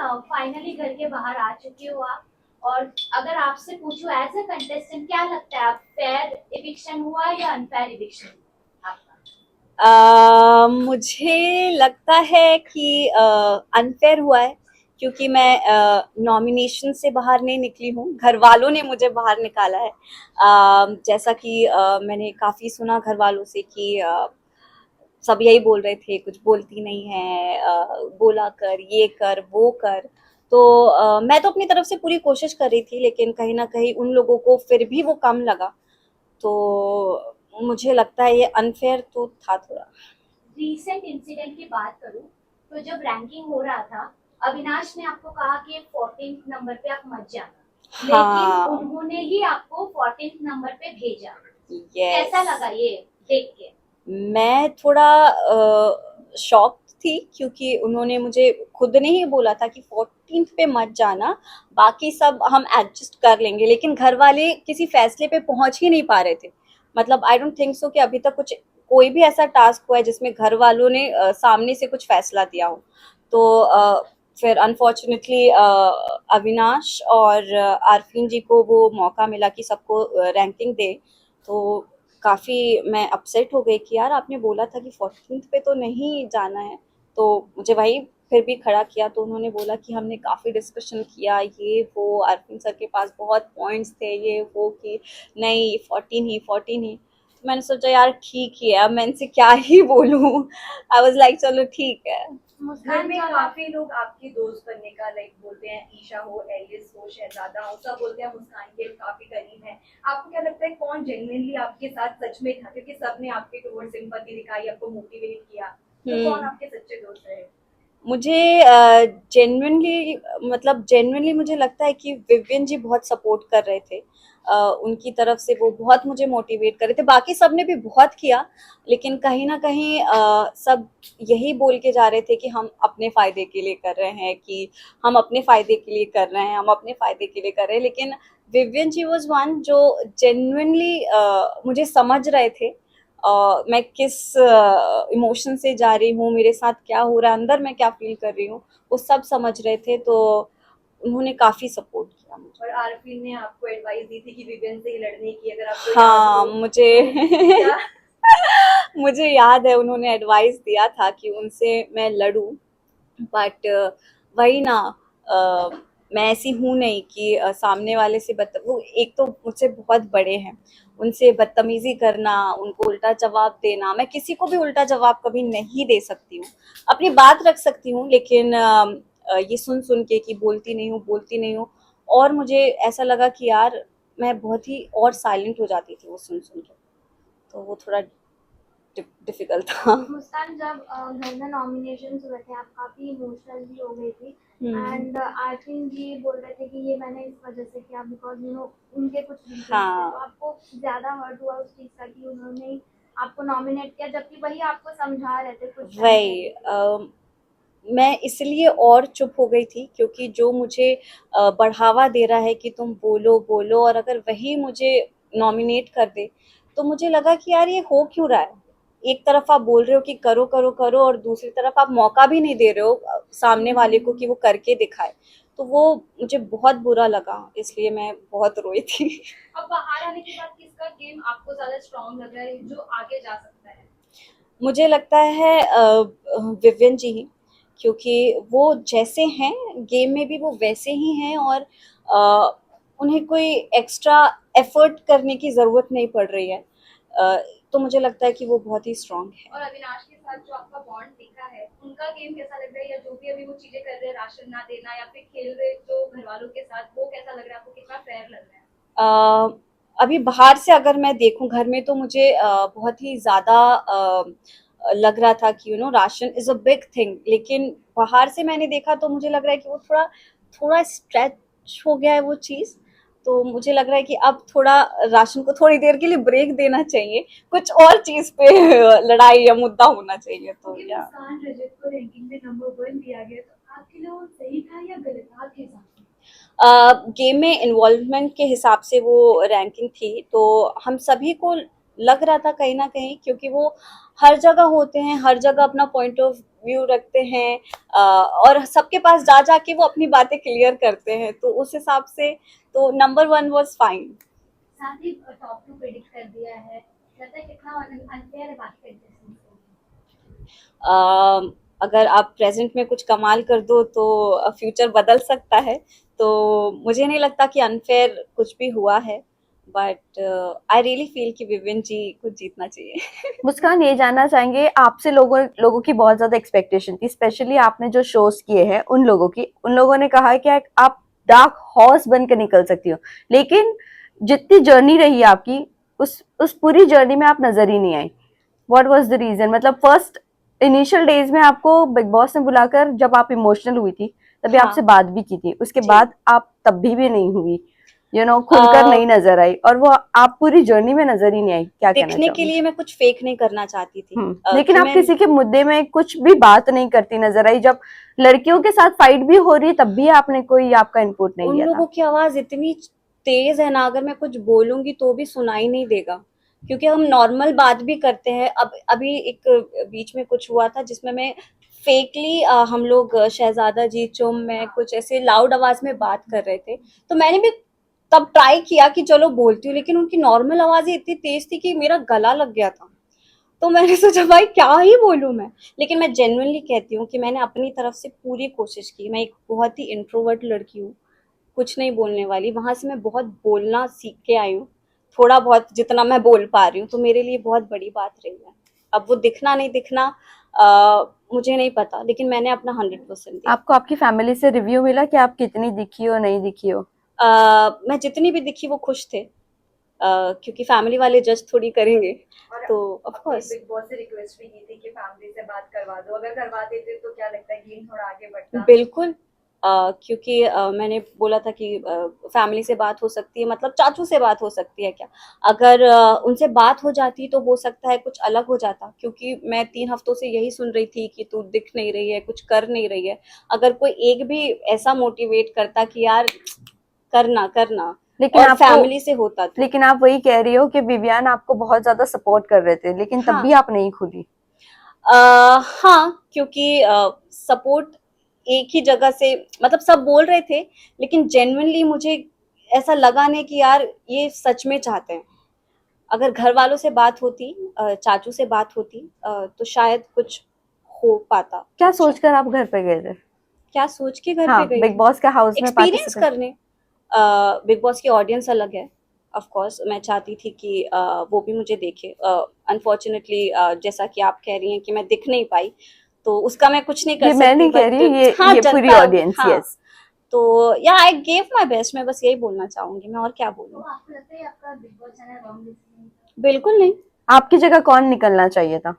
Finally घर के बाहर आ चुके हो आप। और अगर आपसे पूछूं एज अ कंटेस्टेंट क्या लगता है, आप फेयर इविक्शन हुआ या अनफेयर इविक्शन आपका? मुझे लगता है कि अनफेयर हुआ है, क्योंकि मैं नॉमिनेशन से बाहर नहीं निकली हूँ, घर वालों ने मुझे बाहर निकाला है। जैसा कि मैंने काफ़ी सुना घर वालों से कि सब यही बोल रहे थे, कुछ बोलती नहीं है, बोला कर, ये कर, वो कर। तो मैं तो अपनी तरफ से पूरी कोशिश कर रही थी, लेकिन कहीं ना कहीं उन लोगों को फिर भी वो कम लगा। तो मुझे लगता है ये अनफेयर तो था थोड़ा। रिसेंट इंसिडेंट की बात करूं तो जब रैंकिंग हो रहा था, अविनाश ने आपको कहा कि 14th नंबर पे आप मत जाना, लेकिन हाँ। उन्होंने ही आपको 14th नंबर पे भेजा। यस। कैसा लगा ये देख के? मैं थोड़ा शॉक थी, क्योंकि उन्होंने मुझे खुद ने ही बोला था कि 14th पे मत जाना, बाकी सब हम एडजस्ट कर लेंगे, लेकिन घर वाले किसी फैसले पे पहुंच ही नहीं पा रहे थे। मतलब आई डोंट थिंक सो कि अभी तक कुछ कोई भी ऐसा टास्क हुआ है जिसमें घर वालों ने सामने से कुछ फैसला दिया हो। तो फिर अनफॉर्चुनेटली अविनाश और आरफीन जी को वो मौका मिला कि सबको रैंकिंग दे। तो काफ़ी मैं अपसेट हो गई कि यार आपने बोला था कि 14th पे तो नहीं जाना है। तो मुझे वही फिर भी खड़ा किया, तो उन्होंने बोला कि हमने काफ़ी डिस्कशन किया, ये वो, अरविंद सर के पास बहुत पॉइंट्स थे, ये वो, कि नहीं 14 ही। तो मैंने सोचा यार ठीक ही है, अब मैं इनसे क्या ही बोलूँ। आई वाज लाइक चलो ठीक है। घर मुस्कान में जब आप काफी लोग आपकी दोस्त बनने का लाइक बोलते हैं, ईशा हो, एलिस हो, शहजादा हो, सब बोलते हैं मुस्कान के काफी करीब है। आपको क्या लगता है कौन जेन्युइनली आपके साथ सच में था? क्योंकि सबने आपके टुवर्ड सिंपैथी दिखाई, आपको मोटिवेट किया, तो कौन हम्म। आपके सच्चे दोस्त रहे? मुझे जेन्युइनली, मतलब जेन्युइनली मुझे लगता है कि विवियन जी बहुत सपोर्ट कर रहे थे। उनकी तरफ से वो बहुत मुझे मोटिवेट कर रहे थे, बाकी सब ने भी बहुत किया, लेकिन कहीं ना कहीं सब यही बोल के जा रहे थे कि हम अपने फ़ायदे के लिए कर रहे हैं, कि हम अपने फ़ायदे के लिए कर रहे हैं, हम अपने फ़ायदे के लिए कर रहे हैं। लेकिन विवियन जी वॉज वन जो जेन्युइनली मुझे समझ रहे थे, मैं किस इमोशन से जा रही हूँ, मेरे साथ क्या हो रहा है, अंदर मैं क्या फील कर रही हूँ, वो सब समझ रहे थे। तो उन्होंने काफ़ी सपोर्ट किया मुझे। और आरफीन ने आपको एडवाइस दी थी कि विवेन से ही लड़ने की, अगर आपको याद हाँ, हो मुझे तो क्या? मुझे याद है उन्होंने एडवाइस दिया था कि उनसे मैं लड़ूं, बट वही ना, अ, मैं ऐसी हूँ नहीं कि सामने वाले से वो एक तो मुझसे बहुत बड़े हैं, उनसे बदतमीजी करना, उनको उल्टा जवाब देना, मैं किसी को भी उल्टा जवाब कभी नहीं दे सकती हूँ। अपनी बात रख सकती हूँ, लेकिन ये सुन सुन के कि बोलती नहीं हूँ, बोलती नहीं हूँ, और मुझे ऐसा लगा कि यार मैं बहुत ही और साइलेंट हो जाती थी वो सुन सुन के। तो वो थोड़ा डिफिकल्ट था। मुस्कान, जब घर में नॉमिनेशन हुए थे आप काफी इमोशनल भी हो गई थी। हम्म। एंड आरतीन जी बोल रहे थे कि ये मैंने इस वजह से किया बिकॉज उनके कुछ रीजन थे, तो हाँ। आपको ज्यादा हर्ट हुआ उस चीज का कि उन्होंने ही आपको नॉमिनेट किया, जबकि वही आपको समझा रहे थे कुछ टाइम वही पहले भी। मैं इसलिए और चुप हो गई थी, क्योंकि जो मुझे बढ़ावा दे रहा है कि तुम बोलो बोलो, और अगर वही मुझे नॉमिनेट कर दे, तो मुझे लगा कि यार ये हो क्यों रहा है। एक तरफ आप बोल रहे हो कि करो करो करो, और दूसरी तरफ आप मौका भी नहीं दे रहे हो सामने वाले को कि वो करके दिखाए। तो वो मुझे बहुत बुरा लगा, इसलिए मैं बहुत रोई थी। अब बाहर आने के बाद किसका गेम आपको ज्यादा स्ट्रांग लग रहा है, जो आगे जा सकता है? मुझे लगता है विवियन जी ही, क्योंकि वो जैसे हैं गेम में भी वो वैसे ही हैं, और उन्हें कोई एक्स्ट्रा एफर्ट करने की ज़रूरत नहीं पड़ रही है। अ, तो मुझे लगता है कि वो बहुत ही स्ट्रांग और है। अविनाश के साथ जो आपका बॉन्ड दिखा है, उनका गेम कैसा लग रहा है? या जो भी अभी वो चीजें कर रहे हैं, राशन ना देना या फिर खेल रहे जो घर वालों के साथ, वो कैसा लग रहा है आपको? कितना फेयर लग रहा है? अ, अभी बाहर से अगर मैं देखूं, घर में तो मुझे बहुत ही ज़्यादा लग रहा था कि ration is a big thing, लेकिन बाहर से मैंने देखा तो मुझे लग रहा है कि वो थोड़ा थोड़ा स्ट्रेच हो गया है वो चीज़। तो मुझे लग रहा है कि अब थोड़ा राशन को थोड़ी देर के लिए ब्रेक देना चाहिए, कुछ और चीज़ पे लड़ाई या मुद्दा होना चाहिए। तो क्योंकि या मुस्कान रजत को रैंकिंग में नंबर 1 दिया गया, तो आपके लिए वो सही था या गलत था आपके हिसाब से? गेम में इन्वॉल्वमेंट के हिसाब से वो रैंकिंग थी, तो हम सभी को लग रहा था कहीं ना कहीं, क्योंकि वो हर जगह होते हैं, हर जगह अपना पॉइंट ऑफ व्यू रखते हैं, और सबके पास जा जाके वो अपनी बातें क्लियर करते हैं, तो उस हिसाब से तो नंबर 1 वाज फाइन। साथ ही टॉप 2 प्रेडिक्ट कर दिया है, लगता है कितना अनफेयर है बाकी कंटेस्टेंट्स को। अगर आप प्रेजेंट में कुछ कमाल कर दो तो फ्यूचर बदल सकता है, तो मुझे नहीं लगता कि अनफेयर कुछ भी हुआ है, बट आई रियली फील कि विविन जी को जीतना चाहिए। मुस्कान, ये जानना चाहेंगे आपसे, लोगों की बहुत ज्यादा एक्सपेक्टेशन थी, स्पेशली आपने जो शोज किए हैं उन लोगों ने कहा है कि आप डार्क हॉर्स बनकर निकल सकती हो, लेकिन जितनी जर्नी रही आपकी, उस पूरी जर्नी में आप नजर ही नहीं आई। What was the reason? मतलब फर्स्ट इनिशियल डेज में आपको बिग बॉस ने बुलाकर जब आप इमोशनल हुई थी तभी हाँ। आपसे बात भी की थी, उसके जी। बाद आप तब भी नहीं हुई, खुलकर नहीं नजर आई, और वो आप पूरी जर्नी में नजर ही नहीं आई। क्या कहना दिखने के चाहोगे? लिए मैं कुछ फेक नहीं करना चाहती थी। लेकिन कि आप मैं किसी के मुद्दे में कुछ भी बात नहीं करती नजर आई, जब लड़कियों के साथ फाइट भी हो रही है तब भी आपने कोई आपका इनपुट नहीं उन दिया लोगों था। की आवाज इतनी तेज है ना, अगर मैं कुछ बोलूंगी तो भी सुनाई नहीं देगा, क्योंकि हम नॉर्मल बात भी करते हैं। अब अभी एक बीच में कुछ हुआ था जिसमें मैं फेकली हम लोग शहजादा जी, चुम, मैं कुछ ऐसे लाउड आवाज में बात कर रहे थे, तो मैंने भी तब ट्राई किया कि चलो बोलती हूँ, लेकिन उनकी नॉर्मल आवाज इतनी तेज थी कि मेरा गला लग गया था। तो मैंने सोचा भाई क्या ही बोलूं मैं, लेकिन मैं जेन्युइनली कहती हूँ कि मैंने अपनी तरफ से पूरी कोशिश की। मैं एक बहुत ही इंट्रोवर्ट लड़की हूँ, कुछ नहीं बोलने वाली, वहां से मैं बहुत बोलना सीख के आई हूँ, थोड़ा बहुत जितना मैं बोल पा रही हूँ, तो मेरे लिए बहुत बड़ी बात रही है। अब वो दिखना नहीं दिखना मुझे नहीं पता, लेकिन मैंने अपना 100% दिया। आपको आपकी फैमिली से रिव्यू मिला कि आप कितनी दिखी हो नहीं दिखी हो? मैं जितनी भी दिखी वो खुश थे, क्योंकि फैमिली वाले जज थोड़ी करेंगे, और तो ऑफ कोर्स बिग बॉस से रिक्वेस्ट भी की थी कि फैमिली से बात करवा दो, अगर करवा देते तो क्या लगता है गेम थोड़ा आगे बढ़ता? बिल्कुल। क्योंकि मैंने बोला था कि फैमिली से बात हो सकती है, मतलब चाचू से बात हो सकती है क्या? अगर उनसे बात हो जाती तो हो सकता है कुछ अलग हो जाता, क्योंकि मैं 3 हफ्तों से यही सुन रही थी कि तू दिख नहीं रही है, कुछ कर नहीं रही है। अगर कोई एक भी ऐसा मोटिवेट करता कि यार करना करना, लेकिन और आपको फैमिली से होता तो। लेकिन आप वही कह रही हो कि विवियन आपको बहुत ज्यादा सपोर्ट कर रहे थे, लेकिन तब हाँ। भी आप नहीं खुली। हाँ, क्योंकि सपोर्ट एक ही जगह से, मतलब सब बोल रहे थे, लेकिन जेन्युइनली मुझे ऐसा लगा नहीं कि यार ये सच में चाहते हैं। अगर घर वालों से बात होती, चाचू से बात होती, तो शायद कुछ हो पाता। क्या अच्छा, सोचकर आप घर पे गए थे? क्या सोच के घर हाँ, पे गई बिग थी? बॉस के हाउस में एक्सपीरियंस पार्टिसिपेट। करने। बिग बॉस की ऑडियंस अलग है, ऑफ कोर्स मैं चाहती थी कि वो भी मुझे देखे। अनफॉर्चुनेटली जैसा कि आप कह रही हैं कि मैं दिख नहीं पाई, तो उसका मैं कुछ नहीं कर ये सकती, मैं नहीं कह बट रही, हाँ ये पूरी जनता, ऑडियंस। हाँ, यस। तो या आई गेव माई बेस्ट, मैं बस यही बोलना चाहूंगी, मैं और क्या तो बोलूँ। आपको लगता है आपका big boss channel wrong decision था? बिल्कुल नहीं। आपकी जगह कौन निकलना चाहिए था?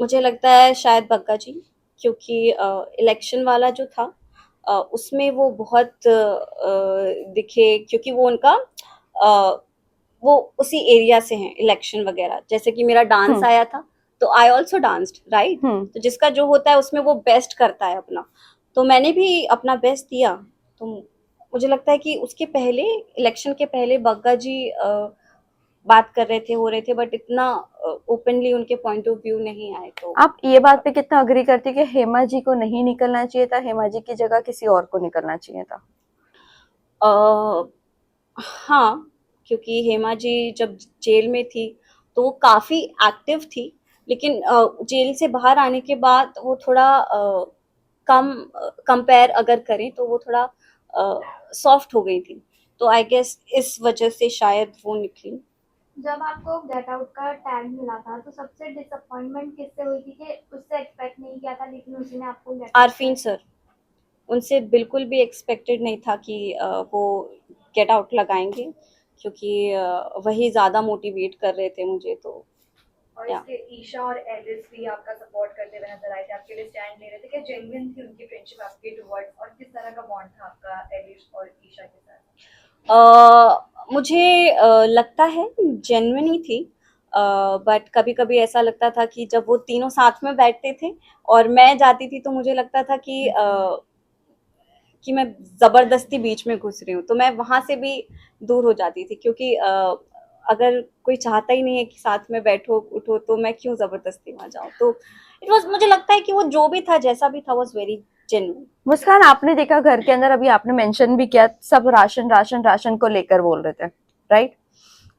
मुझे लगता है शायद बग्गा जी, क्योंकि इलेक्शन वाला जो था उसमें वो बहुत दिखे, क्योंकि वो उनका वो उसी एरिया से हैं, इलेक्शन वगैरह, जैसे कि मेरा डांस आया था तो आई ऑल्सो डांस्ड राइट, तो जिसका जो होता है उसमें वो बेस्ट करता है अपना, तो मैंने भी अपना बेस्ट दिया। तो मुझे लगता है कि उसके पहले, इलेक्शन के पहले बग्गा जी बात कर रहे थे, हो रहे थे, बट इतना ओपनली उनके पॉइंट ऑफ व्यू नहीं आए। तो आप ये बात पे कितना अग्री करती कि हेमा जी को नहीं निकलना चाहिए था, हेमा जी की जगह किसी और को निकलना चाहिए था? हाँ, क्योंकि हेमा जी जब जेल में थी तो वो काफी एक्टिव थी, लेकिन जेल से बाहर आने के बाद वो थोड़ा कम, कंपेयर अगर करें तो वो थोड़ा सॉफ्ट हो गई थी, तो आई गेस इस वजह से शायद वो निकली। जब आपको गेट आउट का टैग मिला था तो सबसे डिसअपॉइंटमेंट किससे हुई थी कि उससे एक्सपेक्ट नहीं किया था लेकिन उसी ने आपको गेट आरफीन सर, उनसे बिल्कुल भी एक्सपेक्टेड नहीं था कि वो गेट आउट लगाएंगे, क्योंकि वही ज़्यादा मोटिवेट कर रहे थे मुझे, तो और या इसके ईशा और एलिस भी आपका सपोर्ट करते हुए नजर आए थे, आपके लिए स्टैंड ले रहे थे, क्या जेन्युइन थी उनकी फ्रेंडशिप आपके टुवर्ड्स, और किस तरह का बॉन्ड था आपका एलिस और ईशा के साथ? मुझे लगता है जेन्युइन ही थी, बट कभी कभी ऐसा लगता था कि जब वो तीनों साथ में बैठते थे और मैं जाती थी तो मुझे लगता था कि मैं जबरदस्ती बीच में घुस रही हूँ, तो मैं वहां से भी दूर हो जाती थी, क्योंकि अगर कोई चाहता ही नहीं है कि साथ में बैठो उठो, तो मैं क्यों जबरदस्ती वहां जाऊँ, तो इट वाज, मुझे लगता है कि वो जो भी था जैसा भी था वाज वेरी जेन्युइन। मुस्कान, आपने देखा घर के अंदर, अभी आपने मेंशन भी किया, सब राशन राशन राशन को लेकर बोल रहे थे, राइट?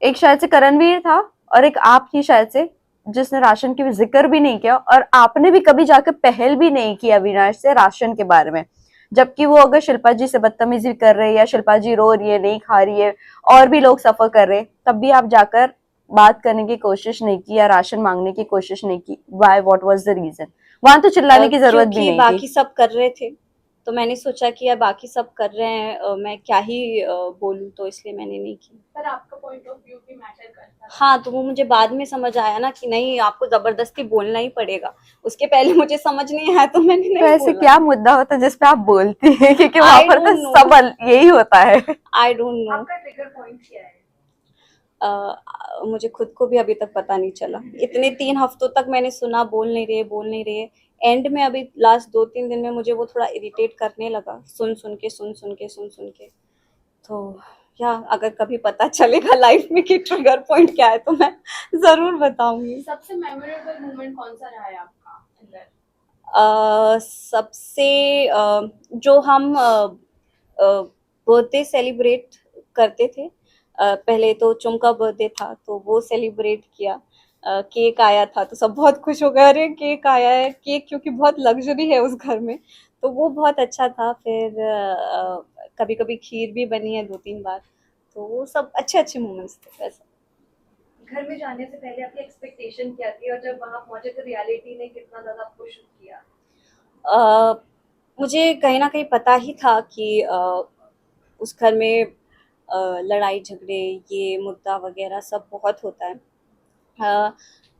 एक शायद से करणवीर था और एक आप थी शायद से, जिसने राशन की जिक्र भी नहीं किया, और आपने भी कभी जाकर पहल भी नहीं की अविनाश से राशन के बारे में, जबकि वो अगर शिल्पा जी से बदतमीजी कर रहे हैं या शिल्पा जी रो रही है, नहीं खा रही है, और भी लोग सफर कर रहे हैं, तब भी आप जाकर बात करने की कोशिश नहीं की या राशन मांगने की कोशिश नहीं की। Why, what was the reason? वहां तो चिल्लाने की जरूरत भी क्योंकि नहीं बाकी थी। सब कर रहे थे, तो मैंने सोचा कि यार बाकी सब कर रहे हैं, मैं क्या ही बोलूं, तो इसलिए मैंने नहीं की। पर आपका पॉइंट ऑफ व्यू भी मैटर करता है। हाँ, तो वो मुझे बाद में समझ आया ना कि नहीं, आपको जबरदस्ती बोलना ही पड़ेगा। उसके पहले मुझे समझ नहीं आया तो मैंने तो नहीं ऐसे बोला। क्या मुद्दा होता है जिसपे आप बोलती हैं? क्योंकि वहां I पर तो don't know. सब यही होता है। I don't know. आपका ट्रिगर पॉइंट क्या है? मुझे खुद को भी अभी तक पता नहीं चला। इतने 3 हफ्तों तक मैंने सुना बोल नहीं रहे। एंड में अभी लास्ट 2-3 दिन में मुझे वो थोड़ा इरिटेट करने लगा, सुन के। तो या अगर कभी पता चलेगा लाइफ में कि ट्रिगर पॉइंट क्या है तो मैं जरूर बताऊंगी। सबसे मेमोरेबल मोमेंट कौन सा रहा है आपका अंदर? सबसे जो हम बर्थडे सेलिब्रेट करते थे, पहले तो चुम का बर्थडे था तो वो सेलिब्रेट किया। केक आया था तो सब बहुत खुश हो गए, अरे केक आया है, केक क्योंकि बहुत लग्जरी है उस घर में, तो वो बहुत अच्छा था। फिर कभी कभी खीर भी बनी है 2-3 बार, तो वो सब अच्छे अच्छे मोमेंट्स थे वैसे। घर में जाने से पहले आपकी एक्सपेक्टेशन क्या थी, और जब वहां पहुंचे तो रियलिटी ने कितना ज्यादा पुश किया? अ, मुझे कहीं ना कहीं पता ही था कि उस घर में लड़ाई झगड़े, ये मुद्दा वगैरह सब बहुत होता है। अ,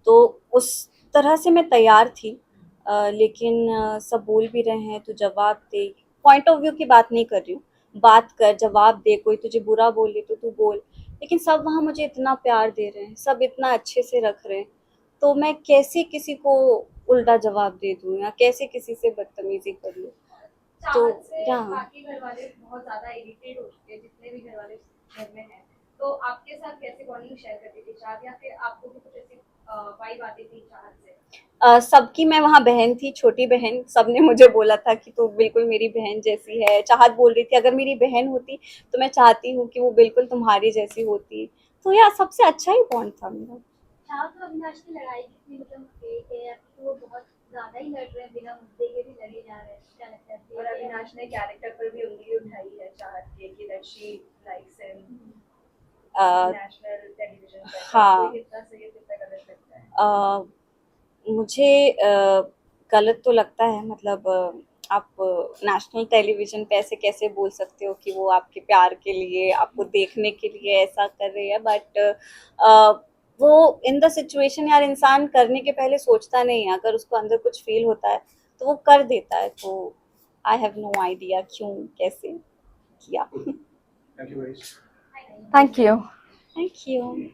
तो उस तरह से मैं तैयार थी। लेकिन सब बोल भी रहे हैं तो जवाब दे। पॉइंट ऑफ व्यू की बात नहीं कर रही हूँ, बात कर, जवाब दे, कोई तुझे बुरा बोले तो तू बोल। लेकिन सब वहाँ मुझे इतना प्यार दे रहे हैं, सब इतना अच्छे से रख रहे हैं, तो मैं कैसे किसी को उल्टा जवाब दे दूँ या कैसे किसी से बदतमीजी कर लूँ। तो चाहत से यहाँ बाकी घर वाले बहुत ज्यादा इरिटेट हो चुके हैं, जितने भी घर वाले घर में हैं, तो आपके साथ कैसे बॉन्डिंग शेयर करती थी चाहत, या फिर आपको भी कुछ ऐसी वाइब आती थी चाहत से? सबकी मैं वहाँ बहन थी, छोटी बहन, सबने मुझे बोला था कि तू बिल्कुल मेरी बहन जैसी है। चाहत बोल रही थी अगर मेरी बहन होती तो मैं चाहती हूँ कि वो बिल्कुल तुम्हारी जैसी होती। तो यार सबसे अच्छा ही बॉन्ड था मेरा। चाहत और अविनाश की लड़ाई कितनी मतलब फेक है, या फिर वो बहुत ज्यादा ही लड़ रहे हैं, बिना मुद्दे के भी लड़े जा रहे हैं? क्या लगता है और fake है? अविनाश ने कैरेक्टर पर भी उंगली उठाई है चाहत के कि that she likes him a, national television पर। हाँ। आपको कितना सही है, कितना गलत लगता है? अ, मुझे गलत तो लगता है, मतलब आप नेशनल टेलीविजन पे ऐसे कैसे बोल सकते हो कि वो आपके प्यार के लिए, आपको देखने के लिए ऐसा कर रही है। बट वो इन द सिचुएशन, यार इंसान करने के पहले सोचता नहीं है, अगर उसको अंदर कुछ फील होता है तो वो कर देता है। तो आई हैव नो आइडिया क्यों कैसे किया। Thank you, guys. Thank you. Thank you.